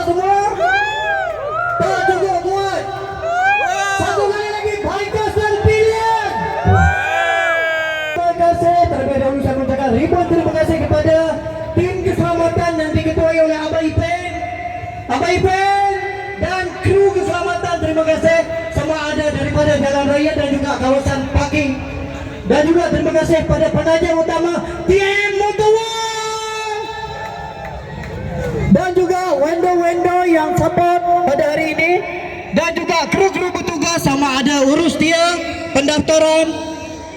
semua? Tak cukup muat. Satu kali lagi, Bikers dan Pilihan. Terima kasih. Terlebih dahulu saya mengucapkan ribuan terima kasih kepada tim keselamatan yang diketuai oleh Abang Ipen. Abang Ipen dan kru keselamatan, terima kasih. Semua ada daripada jalan raya dan juga kawasan parking. Dan juga terima kasih pada penajam utama TM Motor One. Dan juga vendor-vendor yang support pada hari ini. Dan juga kru-kru bertugas sama ada urus dia, pendaftaran.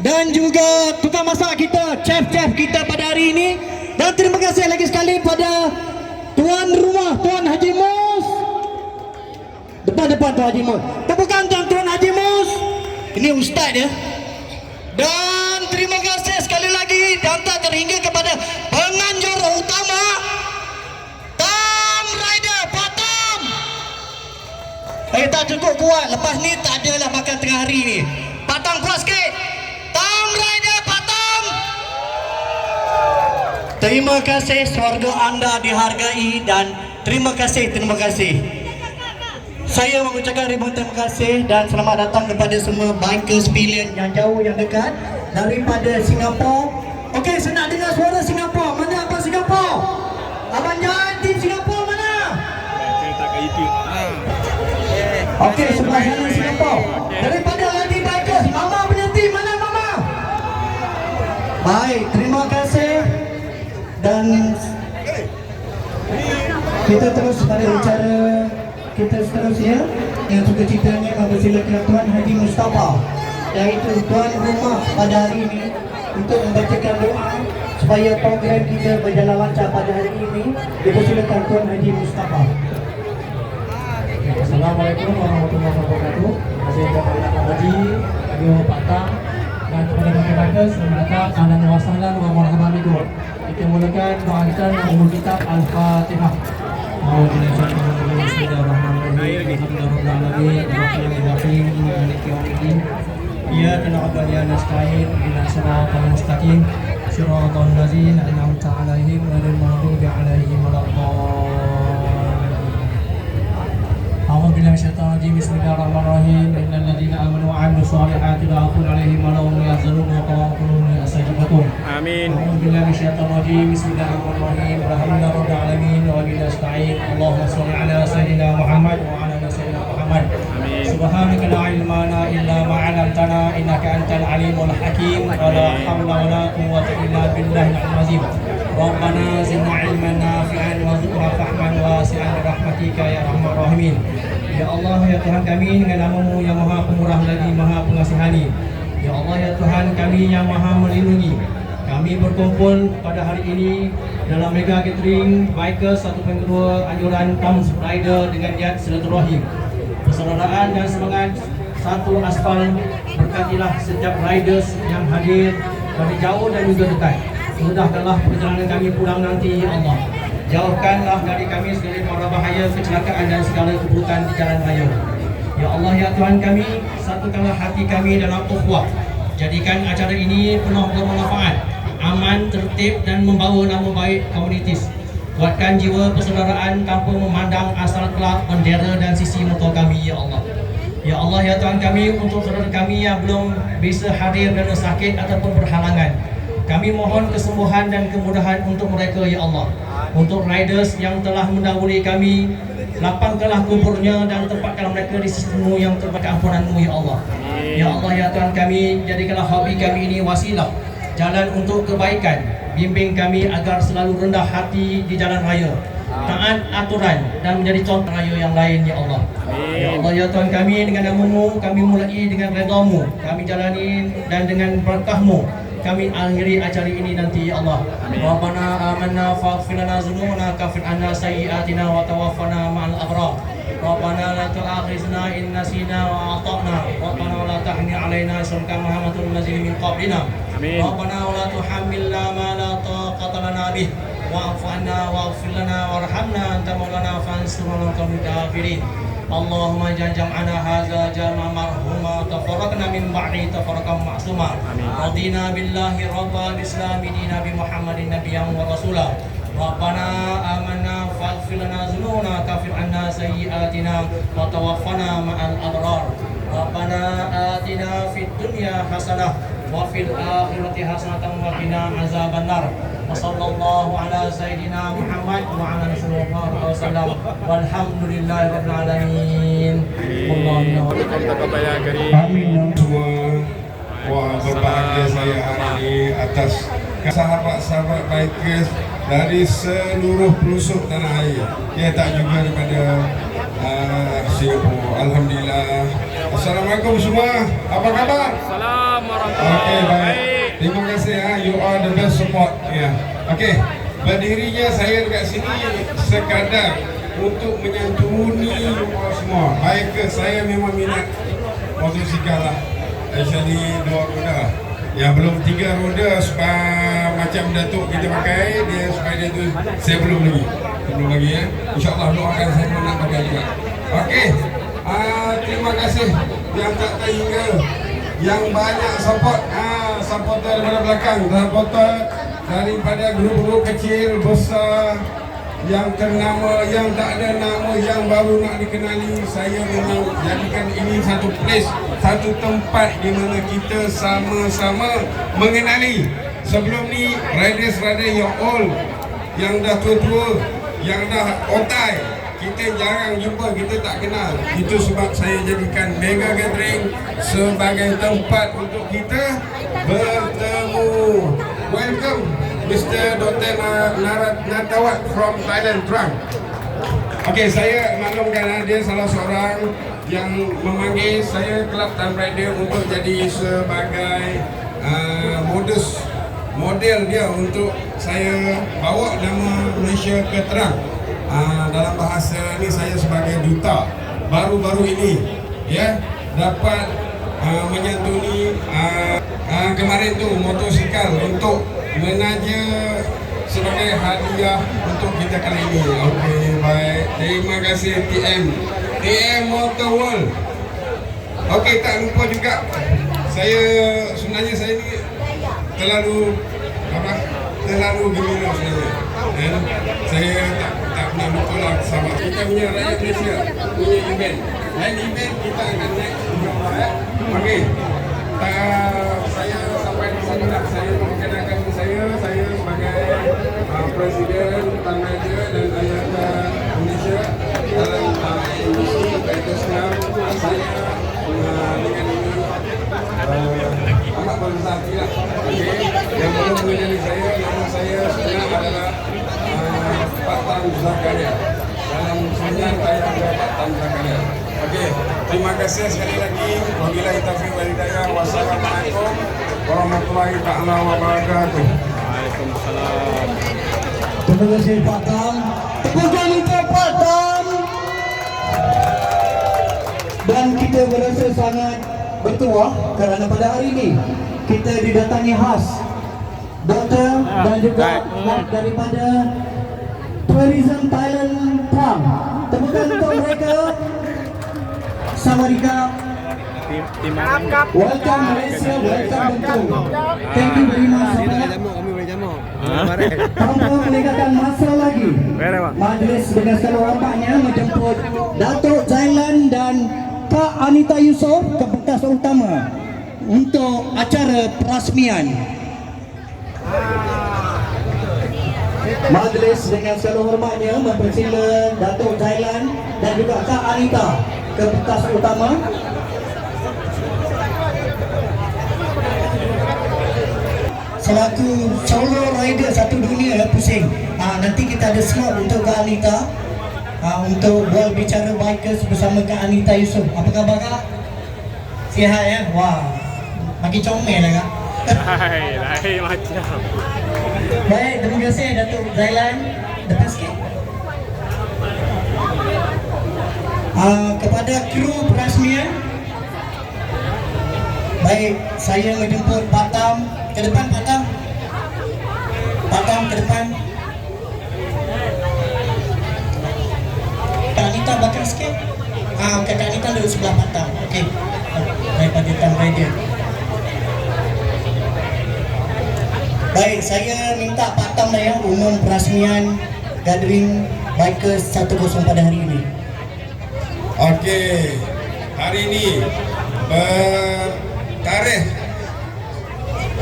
Dan juga tukang masak kita, chef-chef kita pada hari ini. Dan terima kasih lagi sekali pada tuan rumah, Tuan Haji Mus. Depan-depan Tuan Haji Mus. Tepukan Tuan Haji Mus. Ini ustaz dia. Dan terima kasih sekali lagi dan tak terhingga kepada penganjur utama Tam Rider Patam. Tak cukup kuat. Lepas ni tak adalah makan tengah hari ni. Patam kuat sikit. Tam Rider Patam. Terima kasih, syurga anda dihargai dan terima kasih. Saya mengucapkan ribuan terima kasih dan selamat datang kepada semua bikers pilihan yang jauh yang dekat daripada Singapura. Okey, saya nak dengar suara Singapura. Mana abang Singapura? Abang Jan, tim Singapura mana? Cerita kat YouTube. Okey, sebelah sana Singapura. Daripada Lady Bikers, Mama punya tim mana Mama? Baik, terima kasih. Dan kita terus pada bicara kita seterusnya yang suka ceritanya mempersilakan Tuan Haji Mustafa, iaitu tuan rumah pada hari ini, untuk membacakan doa supaya program kita berjalan lancar pada hari ini. Dipersilakan Tuan Haji Mustafa. Assalamualaikum warahmatullahi wabarakatuh. Terima kasih kepada Pak Haji, Radio Patam dan kepada Bikers. Selamat datang, ahlan wa sahlan wa marhaban bikum. Kita mulakan doa kita dengan umul kitab Al-Fatihah. Bismillahirrahmanirrahim. Alhamdulillahirabbil alamin. Maliki yaumiddin. Iyyaka na'budu wa iyyaka nasta'in. Ihdinas siratal mustaqim. Shiratal ladzina an'amta 'alaihim ghairil maghdubi 'alaihim waladdallin. A'udzu billahi minasyaitonir rajim. Bismillahirrahmanirrahim. Innal ladzina amanu wa 'amilus solihati la khaufun 'alaihim wa la hum yahzanun wa qul astaghfirukum. Amin. A'udzu billahi minasyaitonir rajim. Bismillahirrahmanirrahim. Alhamdulillahirabbil alamin wa bihi nasta'in. Allahumma shalli 'ala sayyidina Muhammad wa 'ala ali sayyidina Muhammad. Amin. Subhanaka la ilma lana illa ma 'allamtana innaka antal alimul hakim. Wa la hawla wa la quwwata illa billahil azim. Rabbana zidna 'ilman nafi'an warzuqna fahman wasi'an bi rahmatika ya arhamar rahimin. Ya Allah, ya Tuhan kami, dengan nama-Mu yang Maha Pemurah lagi Maha Pengasihani. Ya Allah, ya Tuhan kami yang Maha Melindungi. Kami berkumpul pada hari ini dalam mega gathering Bikers 1.2 anjuran Tom Rider dengan niat silaturahim, persaudaraan dan semangat satu aspal. Berkatilah setiap riders yang hadir dari jauh dan juga dekat. Mudahkanlah perjalanan kami pulang nanti ya Allah. Jauhkanlah dari kami segala mara bahaya, kecelakaan dan segala keburukan di jalan raya. Ya Allah, ya Tuhan kami, satukanlah hati kami dalam ukhuwah. Jadikan acara ini penuh bermanfaat, aman, tertib dan membawa nama baik komunitas. Kuatkan jiwa persaudaraan tanpa memandang asal kelak, bendera dan sisi motor kami ya Allah. Ya Allah, ya Tuhan kami, untuk saudara kami yang belum bisa hadir kerana sakit ataupun berhalangan, kami mohon kesembuhan dan kemudahan untuk mereka ya Allah. Untuk riders yang telah mendahului kami, lapangkanlah kuburnya dan tempatkanlah mereka di sisimu yang terbaik ampunan-Mu ya Allah. Ya Allah, ya Tuhan kami, jadikanlah hobi kami ini wasilah jalan untuk kebaikan. Bimbing kami agar selalu rendah hati di jalan raya, taat aturan dan menjadi contoh raya yang lain ya Allah. Ya Allah, ya Tuhan kami, dengan nama-Mu kami mulai dengan redha-Mu, kami jalani dan dengan berkah-Mu kami akhiri acara ini nanti ya Allah. Rabbana amanna faghfir lana dzunubana kafir anna sayyi'atina wa tawaffana ma'al abrar. Rabbana la tu'akhizna in nasina wa ata'na. Rabbana la tahmil 'alaina isran kama hamaltul ladzina min qablina. Rabbana la tuhammilna ma la taqata lana bih. Wa'fu 'anna waghfir lana warhamna anta maulana fansurna 'alal qawmil kafirin. Allahumma jam'ana hadza jam'a marhuma tafarraqna min ba'di tafarraqan ma'suma. Radina billahi rabbal islam dina bi Muhammadin nabiyyan wa rasula. Rabbana amanna faghfir lana dzunubana kafir سيئاتنا وتوفنا مع الأبرار ربنا آتنا في الدنيا حسنة وفي الآخرة حسنة وقنا عذاب النار وصلى الله على سيدنا محمد وعلى آله وسلم والحمد لله رب العالمين. Amin semua. Wah, berbahagia saya hari ini atas sahabat-sahabat bikers dari seluruh pelosok tanah air. Ya, tak juga daripada Singapura. Alhamdulillah. Assalamualaikum semua. Apa khabar? Assalamualaikum. Okey, baik. Terima kasih. You are the best support. Ya. Okey. Berdirinya saya dekat sini sekadar untuk menyantuni you all semua. Bikers saya memang minat motosikal lah. Actually 2 roda. Yang belum 3 roda supaya macam Datuk kita pakai dia supaya dia tu saya belum lagi ya. InsyaAllah doakan saya pun nak pakai juga. Okey. Terima kasih yang tak terhingga yang banyak support supporter daripada belakang, supporter daripada grup-grup kecil, besar, yang ternama, yang tak ada nama, yang baru nak dikenali. Saya memang jadikan ini satu place, satu tempat di mana kita sama-sama mengenali. Sebelum ni riders-riders yang old, yang dah tua-tua, yang dah otai, kita jarang jumpa, kita tak kenal. Itu sebab saya jadikan Mega Gathering sebagai tempat untuk kita bertemu. Welcome Mr. Dr. Natawat from Thailand, Trang. Okey, saya maklumkan dia salah seorang yang memanggil saya Kelab Time Rider untuk jadi sebagai model dia untuk saya bawa nama Malaysia ke terang. Dalam bahasa ni saya sebagai duta baru-baru ini ya dapat menyantuni kemarin tu motosikal untuk menaja sebagai hadiah untuk kita kali ini. Okey, baik. Terima kasih TM Motor World. Okey, tak lupa juga sebenarnya saya ni terlalu gembira sebenarnya. Dan saya tak pernah lupa lah sama kita punya rakyat Malaysia punya event. Lain event kita akan naik juga ya. Okey. Saya sampai di sini lah. Saya memperkenalkan saya sebagai Presiden Tanraja dan Ayata Malaysia dalam industri bikers Islam. Saya dengan ini amat berbesar hati lah. Yang belum mengenali saya, nama saya sebenarnya adalah Pak Tan Zakaria. Dalam sebenarnya saya adalah Pak Tan Zakaria. Okey, terima kasih sekali lagi. Wabillahi taufiq wal hidayah. Wassalamualaikum warahmatullahi taala wabarakatuh. Waalaikumsalam. Terima kasih Pak Tam. Tepukan untuk Pak Tam. Dan kita berasa sangat bertuah kerana pada hari ini kita didatangi khas Doktor dan juga daripada Tourism Thailand Pram. Tepukan untuk mereka. Sawadika. Welcome Malaysia, welcome Bengkulu. Thank you very much. Tanpa melengahkan masa lagi, majlis dengan segala hormatnya menjemput Datuk Zailan dan Kak Anita Yusof ke pentas utama untuk acara perasmian. Majlis dengan segala hormatnya mempersilakan Datuk Zailan dan juga Kak Anita ke pentas utama. Selaku solo rider satu dunia pusing. Nanti kita ada slot untuk Kak Anita untuk berbicara bikers bersama Kak Anita Yusof. Apa khabar Kak? Sihat ya? Wah, makin comel lah Kak. Lain macam. Baik, terima kasih Datuk Zailan. Depan sikit. Kepada kru perasmian, baik, saya menjemput Pak Tam ke depan. Pak Tam ke depan. Kak Anita belakang sikit. Kak Anita duduk sebelah Pak Tam. Okey, daripada Tam Rider. Baik, saya minta Pak Tam dah ya umum perasmian gathering bikers 10 pada hari ini. Okey, hari ini bertarikh.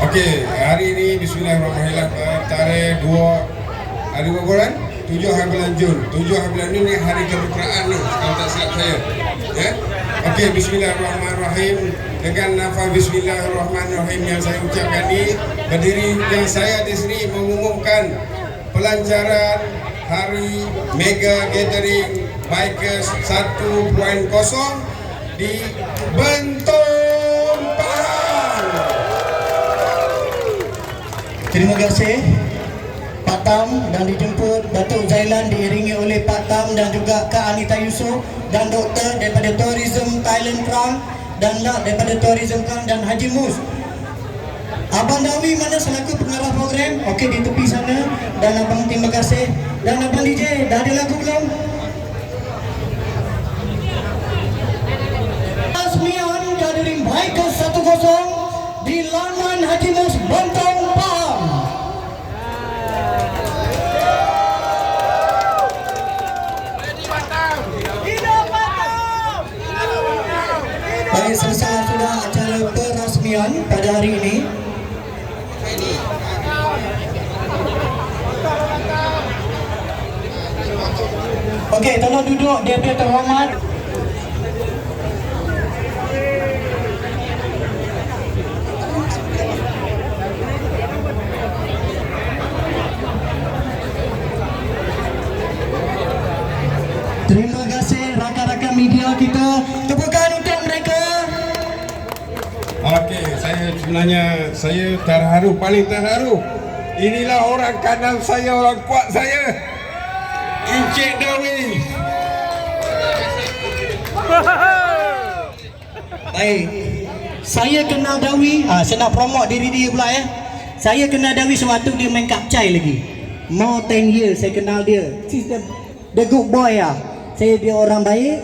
Okey, hari ini Bismillahirrahmanirrahim bertarikh 2 hari bulan 7 hari bulan Jun. 7 hari bulan ini hari kemerdekaan ni kalau tak silap saya. Ya. Okey, Bismillahirrahmanirrahim. Dengan lafaz Bismillahirrahmanirrahim yang saya ucapkan ni, berdiri yang saya di sini mengumumkan pelancaran Hari Mega Gathering Bikers 1.0 di Bentong Pahang. Terima kasih Pak Tam, dan dijemput Datuk Zailan diiringi oleh Pak Tam dan juga Kak Anita Yusof dan Doktor daripada Tourism Thailand Crown dan Lak daripada Tourism Crown dan Haji Mus. Abang Dawi mana selaku pengarah program? Okey, di tepi sana. Dan abang terima kasih. Dan abang DJ, dah ada lagu belum? Rasmian Gathering Bikers 1.0 di laman Haji Mus Bentong Pahang. Baik, selesai sudah acara perasmian pada hari ini. Okey, tolong duduk dia terhormat. Terima kasih rakan-rakan media kita. Tepukan untuk mereka. Okey, saya terharu, paling terharu. Inilah orang kanan saya, orang kuat saya. Encik Dawi. Baik. Saya kenal Dawi. Saya nak promote diri dia pula ya. Saya kenal Dawi sewaktu dia main kapcai lagi. More 10 years saya kenal dia. He's the good boy ya. Dia orang baik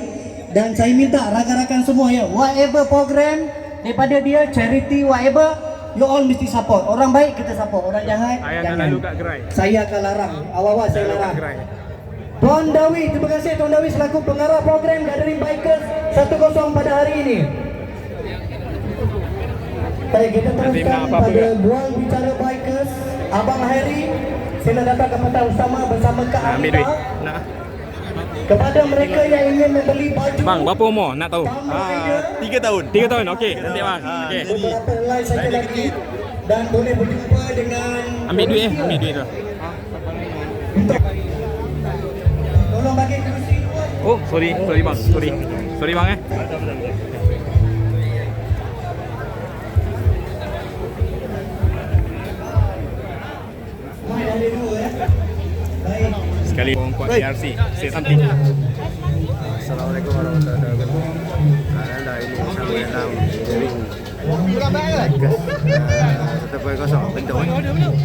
dan saya minta rakan-rakan semua ya, whatever program daripada dia, charity whatever, you all mesti support. Orang baik kita support, orang jahat jangan. Saya akan larang. Awal-awal saya larang. Tuan Dawi, terima kasih Tuan Dawi selaku pengarah program Gathering Bikers 1.0 pada hari ini. Baik, kita teruskan pada buang bicara Bikers. Abang Harry, sila datang ke Pantai Utama bersama Kak Anita. Kepada mereka yang ingin membeli baju. Bang, berapa umur nak tahu? 3 tahun. 3 tahun. Okey, nanti bang. Okey. Beberapa helai saja lagi dan boleh berjumpa dengan. Ambil duit tu. Tolong bagi kerusi. Oh, sorry bang. Sorry bang Mai ada dua ya. Baik. Sekali orang kuat PRC. Say something. Assalamualaikum warahmatullahi wabarakatuh. Anda ini bersama dalam gathering Bikers 1.0 Bentong.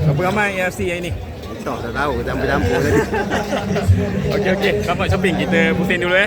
Berapa ramai ARC yang ini? Tak tahu, campur-campur tadi. Okey. Selamat shopping. Kita pusing dulu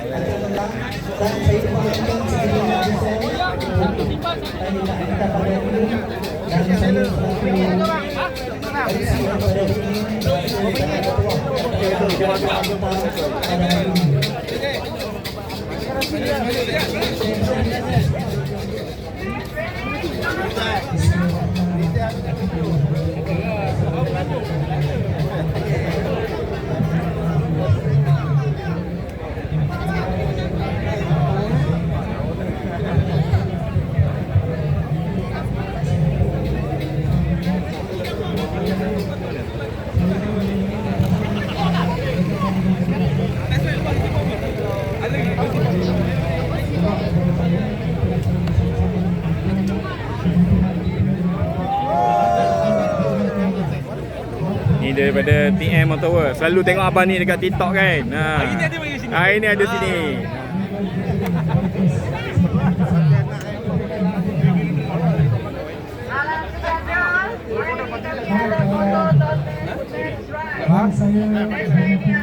Ni daripada TM Motorworld. Selalu tengok abang ni dekat TikTok kan. Hari ni ada sini.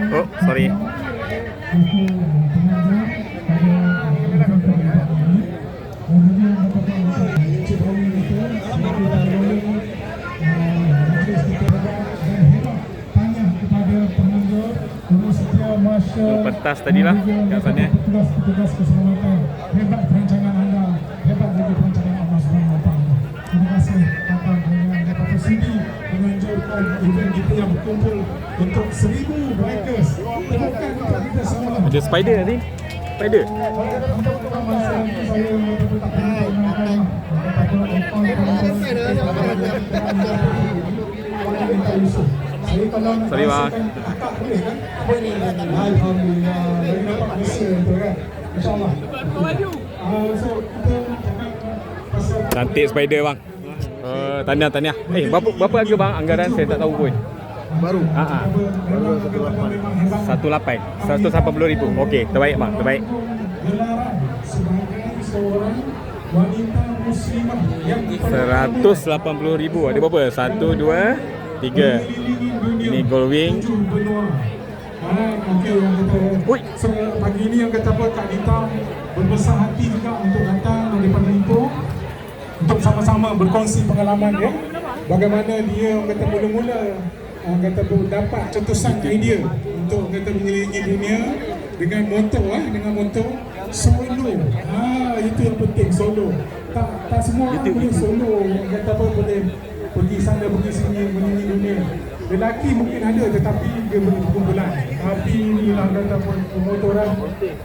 Oh, sorry. atas tadi lah kat sana. Petugas keselamatan, hebat perancangan anda, hebat lagi perancangan Allah Subhanahu Wa Taala. Terima kasih Bapak dengan dapat bersidi menganjurkan event kita yang berkumpul untuk 1000 bikers. Tepukan untuk kita semua. Ada spider nanti. Spider. Untuk masa ini saya tak perlu Sorry bang. Alhamdulillah. Dari dapat Malaysia tu kan. InsyaAllah. So kita Cantik spider bang. Tahniah. Berapa harga bang anggaran saya tak tahu pun. Baru. Baru 18. 180,000. Okey, terbaik bang, terbaik. gelaran sebagai seorang wanita muslimah yang 180,000. Ada berapa? 1, 2, 3. Ini gold wing. Okey, yang kata Ui. pagi ni yang kata apa, Kak Nita berbesar hati juga untuk datang daripada Ipoh untuk sama-sama berkongsi pengalaman ya. Bagaimana dia orang kata mula-mula orang kata dapat cetusan idea untuk orang kata menyelidiki dunia dengan motor solo. Itu yang penting, solo. Tak semua orang boleh solo. Orang kata apa, boleh pergi sana pergi sini menyelidiki dunia. Lelaki mungkin ada tetapi dia boleh berkumpulan. Tapi inilah kata pemotoran,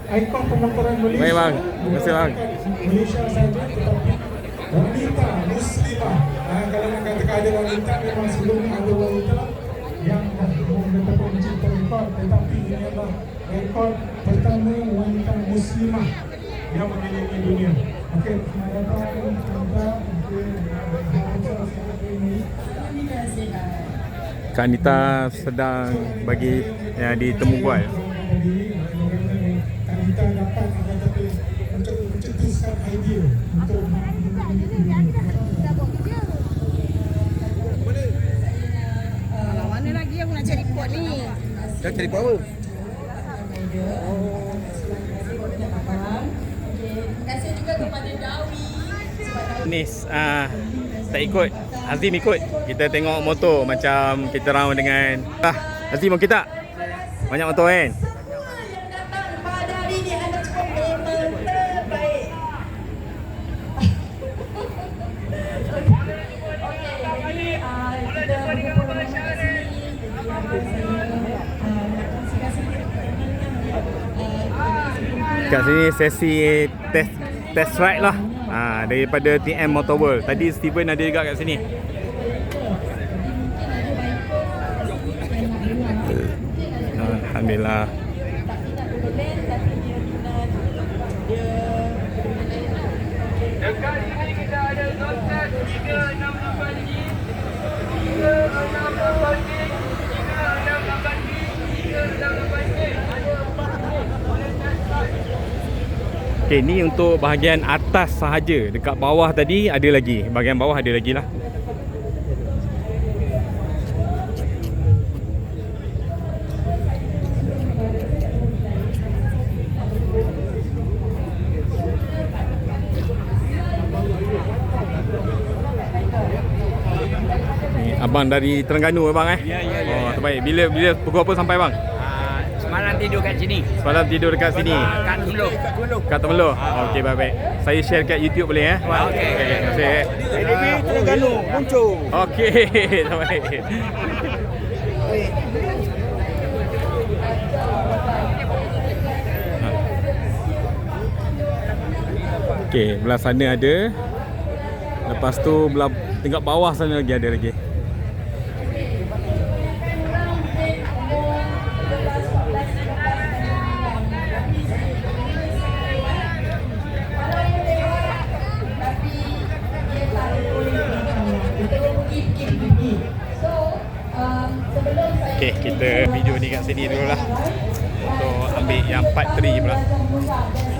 ikon pemotoran Malaysia. Baik bang, terima kasih bang. Malaysia saja tetapi wanita muslimah. Kalau nak katakan ada wanita, memang sebelum ada wanita yang menetapkan mencipta rekod, tetapi ini adalah rekod pertama wanita muslimah yang memiliki dunia. Okey, selamat datang. Kak Nita sedang bagi yang ditemu bual. Kak Nita dapat untuk mencetuskan idea untuk Mana lagi aku nak cari pot ni? Dah cari apa? Terima kasih juga kepada Dawi. Nis, tak ikut. Azim ikut. Kita tengok motor macam kita round dengan Azim okey tak? Banyak motor kan? Semua yang datang pada hari ini anda cukup memang terbaik. Okey, kita berkumpul bersama sini. Kat sini sesi test ride lah. Daripada TM Motor World. Tadi Steven ada juga kat sini. Alhamdulillah. Dekat sini kita ada Zontas 368 G, 368 G, 368 G, 368 G. Ada 4 boleh test ride. Okey, ni untuk bahagian atas sahaja. Dekat bawah tadi ada lagi. Bahagian bawah ada lagi lah. Ni abang dari Terengganu bang Ya. Oh, terbaik. Bila pukul apa sampai bang? Semalam tidur kat sini. Semalam tidur dekat sini. Kat Temeloh. Kat Temeloh. Okey, baik. Saya share kat YouTube boleh ya? Okey. Terima kasih. ADB Terengganu muncul. Okey, terbaik. Okey, belah sana ada. Lepas tu belah tingkat bawah sana lagi ada lagi. Okey, kita video ni kat sini dululah untuk ambil yang part 3 pula.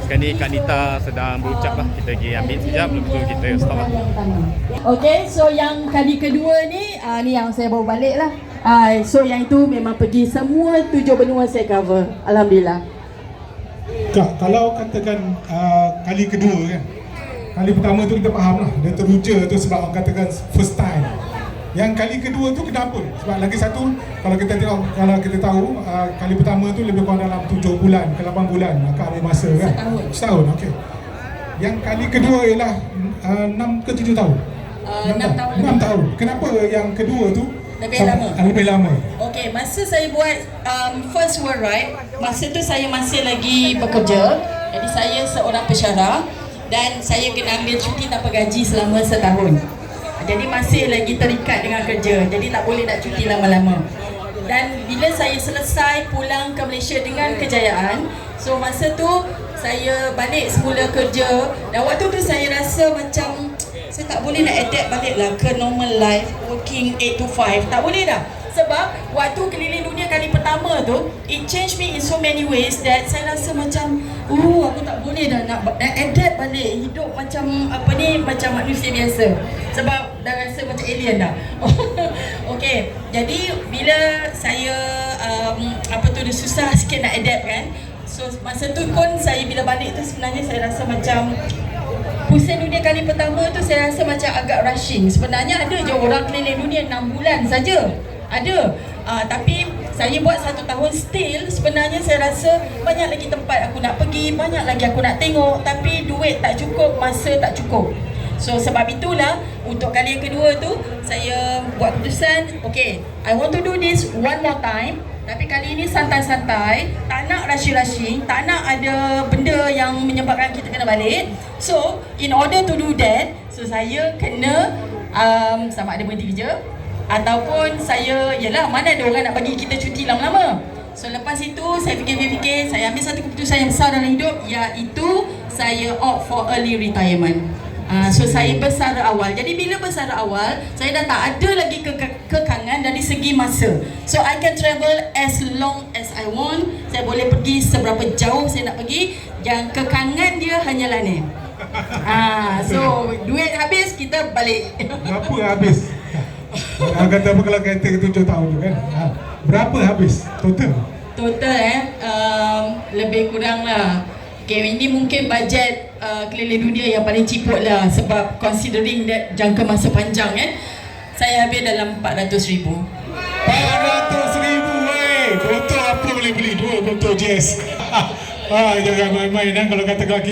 Sekarang ni Kak Nita sedang berucap lah. Kita pergi ambil sekejap, lepas tu kita stop lah. Okey, so yang kali kedua ni, ni yang saya bawa balik lah. So yang itu memang pergi semua 7 benua saya cover. Alhamdulillah. Kak, kalau katakan kali kedua kan, kali pertama tu kita faham lah, dia teruja tu sebab orang katakan first time. Yang kali kedua tu kenapa? Sebab lagi satu, kalau kita tengok, kalau kita tahu kali pertama tu lebih kurang dalam 7 bulan ke 8 bulan akan ambil masa kan? Setahun, okey. Yang kali kedua ialah 6 ke 7 tahun? 6 tahun. 6 tahun. Kenapa yang kedua tu lebih lama? lama? Okey, masa saya buat first world ride, masa tu saya masih lagi bekerja. Jadi saya seorang pesyarah dan saya kena ambil cuti tanpa gaji selama setahun. Jadi masih lagi terikat dengan kerja. Jadi tak boleh nak cuti lama-lama. Dan bila saya selesai pulang ke Malaysia dengan kejayaan, so masa tu saya balik semula kerja. Dan waktu tu saya rasa macam saya tak boleh nak adapt balik lah ke normal life, working 8 to 5. Tak boleh dah. Sebab waktu keliling dunia kali pertama tu, it changed me in so many ways that saya rasa macam aku tak boleh dah nak adapt balik hidup macam macam manusia biasa. Sebab dah rasa macam alien dah. Okey, jadi bila saya dia susah sikit nak adapt kan. So masa tu pun saya bila balik tu sebenarnya saya rasa macam pusing dunia kali pertama tu saya rasa macam agak rushing. Sebenarnya ada je orang keliling dunia 6 bulan saja. Ada. Tapi saya buat 1 tahun still sebenarnya saya rasa banyak lagi tempat aku nak pergi, banyak lagi aku nak tengok, tapi duit tak cukup, masa tak cukup. So sebab itulah untuk kali yang kedua tu saya buat keputusan, okay, I want to do this one more time. Tapi kali ini santai-santai, tak nak rushing-rushing, tak nak ada benda yang menyebabkan kita kena balik. So in order to do that, so saya kena sama ada berhenti kerja ataupun saya, yelah mana ada orang nak bagi kita cuti lama-lama. So lepas itu saya fikir-fikir, saya ambil satu keputusan yang besar dalam hidup, iaitu saya opt for early retirement. So saya bersara awal. Jadi bila bersara awal, saya dah tak ada lagi kekangan dari segi masa. So I can travel as long as I want. Saya boleh pergi seberapa jauh saya nak pergi. Yang kekangan dia hanyalah ni. So duit habis, kita balik. Berapa habis? Kata apa kalau kereta 7 tahun tu kan? Berapa habis total? Total lebih kurang lah. Okay, ini mungkin bajet keliling dunia yang paling ciput lah. Sebab considering that jangka masa panjang kan, saya habis dalam 400,000. 400,000 botol apa boleh beli? 2 botol Jazz. Jangan main-main kalau kata lelaki.